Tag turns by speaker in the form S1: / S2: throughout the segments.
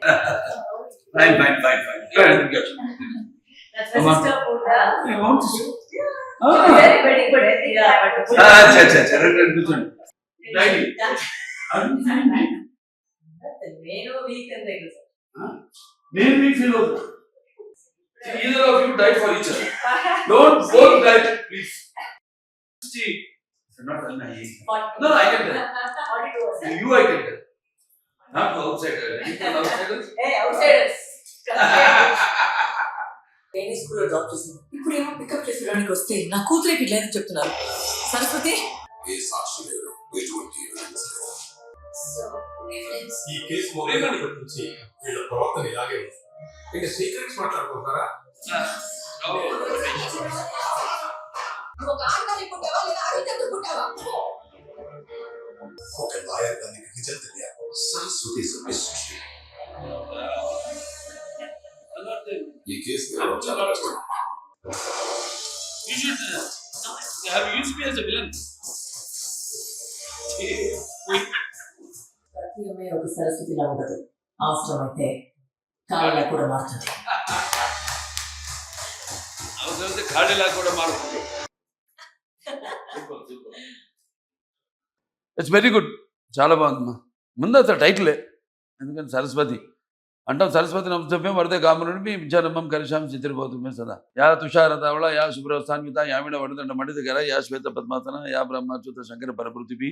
S1: Fine.
S2: That's my sister Pooja.
S1: I want to see.
S2: Very good. Yeah, but
S1: కూర్చోండి. Daily.
S2: నేను weak అని తెలుసు.
S1: నేను మీకు ఫీల్ అవుతా. Either of you die for each other. Don't both die, please. See, not telling me. No, I can tell. You, I can tell. Not outsiders. Outsiders.
S2: Hey, outsiders.
S3: నేను స్కూల్లో drop చేశాను. ఇప్పుడు ఏమో పికప్ చేసుకోవడానికి వస్తే నా కూతురికి లేదని చెప్తున్నారు. సరస్వతి
S4: ఏ సాక్షి లేరు, ఎటువంటి ఎవిడెన్స్ లేదు.
S5: ఈ కేసు మొదలైనప్పటి నుంచి వీళ్ళ ప్రవర్తన ఇలాగే ఉంది. ఇంకా సీక్రెట్స్ మాట్లాడుకుంటారా?
S4: ఒక లాయర్ దానికి నిజం తెలియాలి. సరస్వతి మిస్టరీ. ఈ కేసు చాలా కష్టం.
S1: You should have used me as a villain.
S3: సత్యమే ఒక సరస్వతిలా ఉండదు. అవసరమైతే కాళ్ళ కూడా మారుతుంది.
S1: అవసరమైతే కాళ్ళలా కూడా మారుతుంది. It's very good. చాలా బాగుందమ్మా. ముందు అసలు టైటిలే, ఎందుకంటే సరస్వతి అంటాం. సరస్వతి నమస్తభ్యం వరదే కామరుణి విద్యారంభం కరిషాం చిత్రపోతుమే సదా. యా తుషారతావళ యా శుభ్రస్థాన్విత యామిడ వడదండ మండితకర యా శ్వేత పద్మాసన యా బ్రహ్మచ్యుత శంకర పరపృథివీ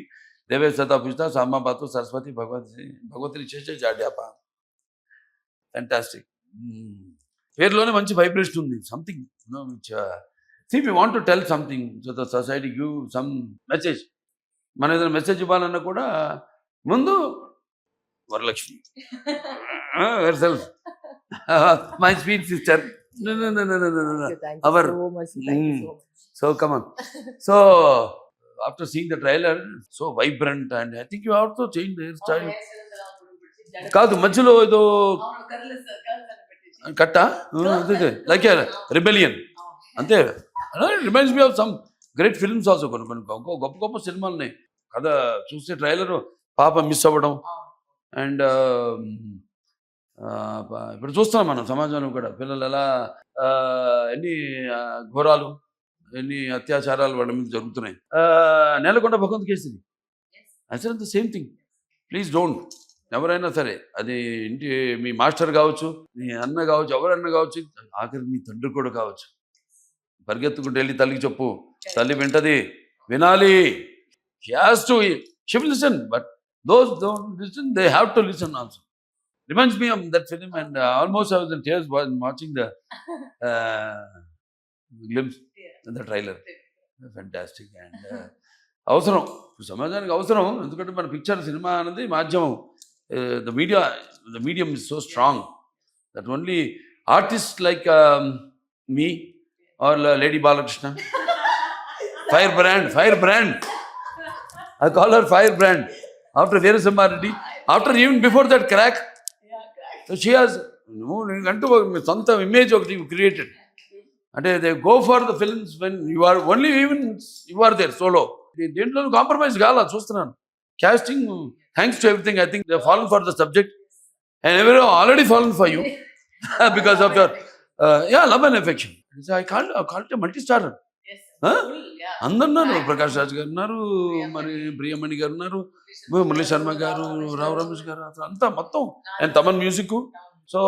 S1: దేవే సతా పుష్ట సామాపాతు సరస్వతి భగవతి శేష జాడ్యాప. ఫ్యాంటాస్టిక్. పేరులోనే మంచి వైబ్రేషన్ ఉంది. Something see we want to tell something so the society give some message. మనం ఏదైనా మెసేజ్ ఇవ్వాలన్నా కూడా ముందు Varalakshmi herself my sweet sister no our so come on. So after seeing the trailer, so vibrant, and I think you have to change the hairstyle. కాదు మధ్యలో ఏదో కట్ట like rebellion అంతే. Reminds me of some great films also. కొన్ని గొప్ప గొప్ప సినిమాలని కథ చూస్తే ట్రైలర్ పాప మిస్ అవ్వడం. అండ్ ఇప్పుడు చూస్తున్నాం మనం సమాజంలో కూడా పిల్లలు ఎలా ఎన్ని ఘోరాలు ఎన్ని అత్యాచారాలు వాళ్ళ మీద జరుగుతున్నాయి. నేలకొండ భగవంత్ కేసరి అసలు the same thing. Please don't. ఎవరైనా సరే, అది ఇంటి మీ మాస్టర్ కావచ్చు, మీ అన్న కావచ్చు, ఎవరన్నా కావచ్చు, ఆఖరి మీ తండ్రి కూడా కావచ్చు, పరిగెత్తుకుంటూ వెళ్ళి తల్లికి చెప్పు. తల్లి వింటది, వినాలి. She has to she will listen, but those don't listen, they have to listen also. Reminds me of that film, and almost I was in tears while watching the glimpse in the trailer. Fantastic. And అవసరం, సమాజానికి అవసరం. ఎందుకంటే మన picture cinema అనేది మాధ్యమం. The medium is so strong that only artists like me or Lady Balakrishna, firebrand. I call her firebrand. After Veerasamma Reddy, after even before that crack, so she has అంటూ సొంత image ఒకటి created. అంటే they go for the films when you are only even you are there solo. దేంట్లో compromise కావాలా చూస్తున్నాను. casting, thanks to everything, I think they have fallen for the subject, and everyone already fallen for you because of your love and affection. So I called it a multi-starrer. అందరు ఉన్నారు. ప్రకాష్ రాజ్ గారు ఉన్నారు, మరి ప్రియమణి గారు ఉన్నారు, మురళీ శర్మ గారు, రావు రమేష్ గారు, అంతా మొత్తం. And Thaman music. సో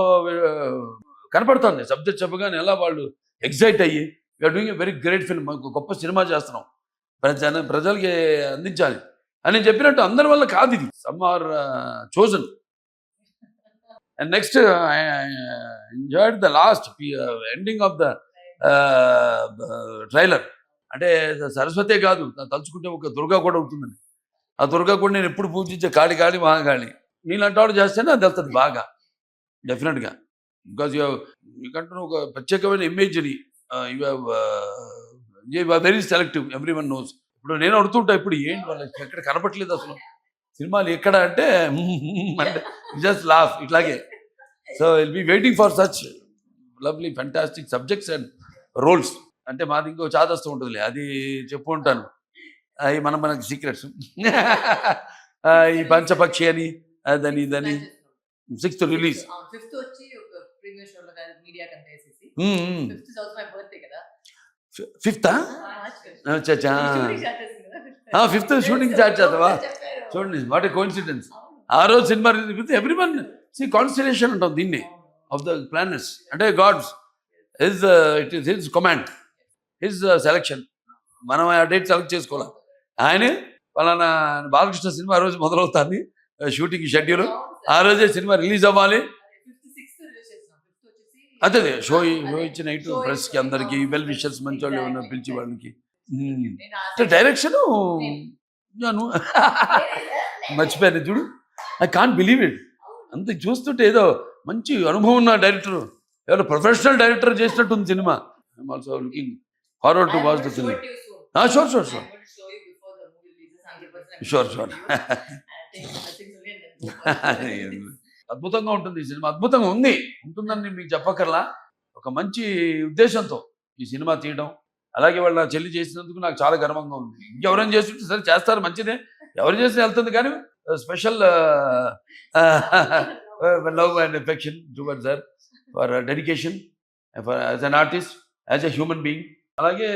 S1: కనపడుతుంది సబ్జెక్ట్ చెప్పగానే ఎలా వాళ్ళు ఎక్సైట్ అయ్యి we are doing a very great film, గొప్ప సినిమా చేస్తున్నాం, ప్రజలకి అందించాలి అని చెప్పినట్టు. అందరి వల్ల కాదు ఇది. Some are chosen. And next I enjoyed the last ending of the trailer. అంటే సరస్వతే కాదు, తలుచుకుంటే ఒక దుర్గా కూడా అవుతుందండి. ఆ దుర్గా కూడా నేను ఎప్పుడు పూజించే కాళి మహాకాళి. నీలాంటి వాడు చేస్తేనే అది వెళ్తుంది బాగా, డెఫినెట్గా. బికాజ్ మీకంటూ ఒక ప్రత్యేకమైన ఇమేజ్ని you have very selective. Every one knows. ఇప్పుడు నేను అడుగుతుంటా, ఇప్పుడు ఏంటి వాళ్ళకి ఎక్కడ కనపట్లేదు అసలు సినిమాలు ఎక్కడ అంటే జస్ట్ లాఫ్ ఇట్లాగే. So will be waiting for such lovely fantastic subjects and roles. అంటే మాది ఇంకో చాదస్తూ ఉంటుందిలే, అది చెప్పు ఉంటాను. అవి మనకి సీక్రెట్స్. ఈ పంచపక్షి అని అదని ఇదని 6th రిలీజ్.
S2: ఫిఫ్త్ వచ్చి ఒక ప్రీమియర్ షోలో మీడియా కంటే వేసేసి
S1: Hmm.
S2: Fifth also my birthday కదా
S1: 5th
S2: మార్చ్
S1: అచ్చా
S2: షూటింగ్ స్టార్ట్ చేసింది కదా
S1: 5th షూటింగ్ స్టార్ట్ చేద్దావా?
S2: చెప్పారు.
S1: చూడండి వాట్ ఏ కోఇన్సిడెన్స్.
S2: అవును.
S1: ఆ రోజు సినిమా విత్ ఎవ్రీవన్ సి కాన్స్టలేషన్ అంటాం దీన్ని ఆఫ్ ద ప్లానెట్స్. అంటే gods it is his command, his selection. మనం ఆ డేట్ సెలెక్ట్ చేసుకోవాలి. ఆయనే పలానా బాలకృష్ణ సినిమా ఆ రోజు మొదలవుతుంది షూటింగ్ షెడ్యూల్, ఆ రోజే సినిమా రిలీజ్ అవ్వాలి. అదే షో ఇచ్చిన ఇటు ప్రెస్కి అందరికి వెల్ విషర్స్ మంచి వాళ్ళు ఏమన్నా పిలిచి వాళ్ళకి డైరెక్షన్ మర్చిపోయాను చూడు. I can't believe it. అంత చూస్తుంటే ఏదో మంచి అనుభవం ఉన్న డైరెక్టర్, ఎవరో ప్రొఫెషనల్ డైరెక్టర్ చేసినట్టుంది సినిమా. I'm also looking forward to watch the film. Sure అద్భుతంగా ఉంటుంది ఈ సినిమా. అద్భుతంగా ఉంటుందని మీకు చెప్పక్కర్లా. ఒక మంచి ఉద్దేశంతో ఈ సినిమా తీయడం, అలాగే వాళ్ళ చెల్లి చేసినందుకు నాకు చాలా గర్వంగా ఉంది. ఇంకెవరైనా చేస్తుంటే సరే చేస్తారు, మంచిదే, ఎవరు చేసినా వెళ్తుంది. కానీ special love and affection towards her for dedication as an artist, as a human being. అలాగే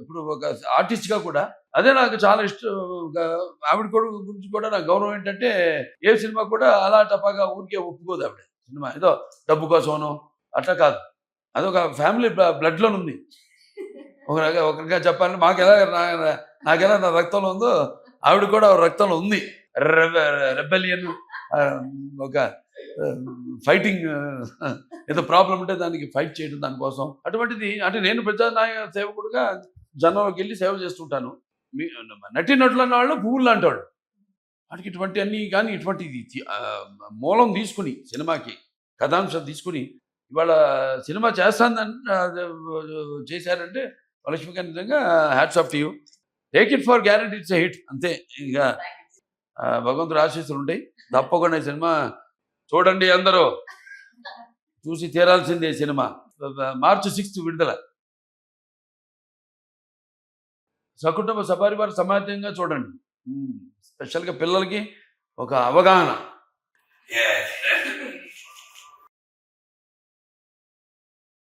S1: ఇప్పుడు ఒక ఆర్టిస్ట్గా కూడా అదే నాకు చాలా ఇష్టం. ఆవిడ గురించి కూడా నాకు గౌరవం ఏంటంటే ఏ సినిమా కూడా అలా టపాగా ఊరికే ఒప్పుకోదు ఆవిడ. సినిమా ఏదో డబ్బు కోసమనో అట్లా కాదు, అదొక ఫ్యామిలీ బ్లడ్లో ఉంది. ఒకరిగా చెప్పాలంటే నాకెలా నా రక్తంలో ఉందో ఆవిడ కూడా రక్తంలో ఉంది. రెబెలియన్, ఒక ఫైటింగ్, ఏదో ప్రాబ్లం ఉంటే దానికి ఫైట్ చేయడం దానికోసం. అటువంటిది అంటే నేను ప్రజానాయక సేవకుడుగా జనంలోకి వెళ్ళి సేవ చేస్తుంటాను. నటుల వాళ్ళు పువ్వులు లాంటి వాడు. వాటికి ఇటువంటి అన్నీ కానీ ఇటువంటి మూలం తీసుకుని సినిమాకి కథాంశం తీసుకుని ఇవాళ సినిమా చేస్తానని చేశారంటే లక్ష్మీకాంత్ నిజంగా hats off to you. Take it for guarantee it's a hit అంతే. ఇంకా భగవంతుడు ఆశీస్సులు ఉంటాయి. తప్పకుండా ఈ సినిమా చూడండి, అందరూ చూసి తీరాల్సిందే. సినిమా March 6th విడుదల. సకుటుంబ సపరివార సమాజంగా చూడండి. స్పెషల్గా పిల్లలకి ఒక అవగాహన.
S4: Yeah.